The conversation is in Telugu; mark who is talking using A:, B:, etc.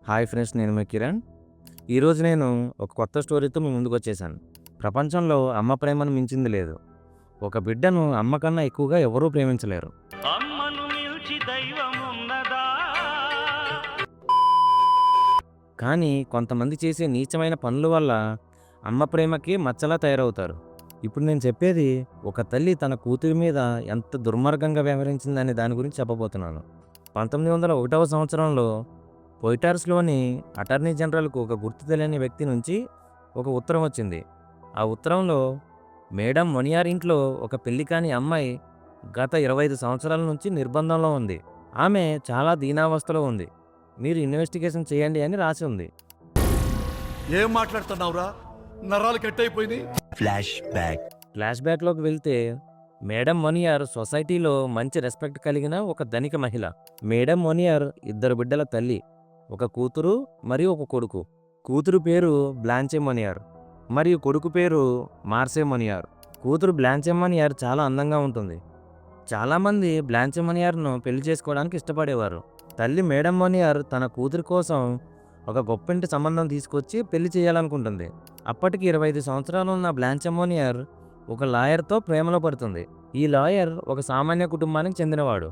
A: హాయ్ ఫ్రెండ్స్, నేను మీ కిరణ్. ఈరోజు నేను ఒక కొత్త స్టోరీతో మీ ముందుకొచ్చేసాను. ప్రపంచంలో అమ్మ ప్రేమను మించింది లేదు. ఒక బిడ్డను అమ్మ కన్నా ఎక్కువగా ఎవరూ ప్రేమించలేరు.
B: అమ్మను మిల్చి దైవమున్నదా?
A: కానీ కొంతమంది చేసే నీచమైన పనుల వల్ల అమ్మ ప్రేమకి మచ్చలా తయారవుతారు. ఇప్పుడు నేను చెప్పేది ఒక తల్లి తన కూతురి మీద ఎంత దుర్మార్గంగా వ్యవహరించిందనే దాని గురించి చెప్పబోతున్నాను. 1901వ సంవత్సరంలో పొయిటార్స్లోని అటార్నీ జనరల్కు ఒక గుర్తు తెలియని వ్యక్తి నుంచి ఒక ఉత్తరం వచ్చింది. ఆ ఉత్తరంలో మేడం మొనియార్ ఇంట్లో ఒక పెళ్లి కాని అమ్మాయి గత 25 సంవత్సరాల నుంచి నిర్బంధంలో ఉంది. ఆమె చాలా దీనావస్థలో ఉంది. మీరు ఇన్వెస్టిగేషన్ చేయండి అని రాసి ఉంది.
C: ఏం మాట్లాడుతున్నావురా? నరాలు కట్ అయిపోయింది.
A: ఫ్లాష్ బ్యాక్లోకి వెళ్తే మేడం మొనియార్ సొసైటీలో మంచి రెస్పెక్ట్ కలిగిన ఒక ధనిక మహిళ. మేడం మొనియార్ 2 బిడ్డల తల్లి, ఒక కూతురు మరియు ఒక కొడుకు. కూతురు పేరు బ్లాంచే మొనియార్ మరియు కొడుకు పేరు మార్సే మొనియార్. కూతురు బ్లాంచే మొనియార్ చాలా అందంగా ఉంటుంది. చాలామంది బ్లాంచే మొనియార్ను పెళ్లి చేసుకోవడానికి ఇష్టపడేవారు. తల్లి మేడం మొనియార్ తన కూతురి కోసం ఒక గొప్పింటి సంబంధం తీసుకొచ్చి పెళ్లి చేయాలనుకుంటుంది. అప్పటికి 25 సంవత్సరాలు ఉన్న బ్లాంచే మొనియార్ ఒక లాయర్తో ప్రేమలో పడుతుంది. ఈ లాయర్ ఒక సామాన్య కుటుంబానికి చెందినవాడు.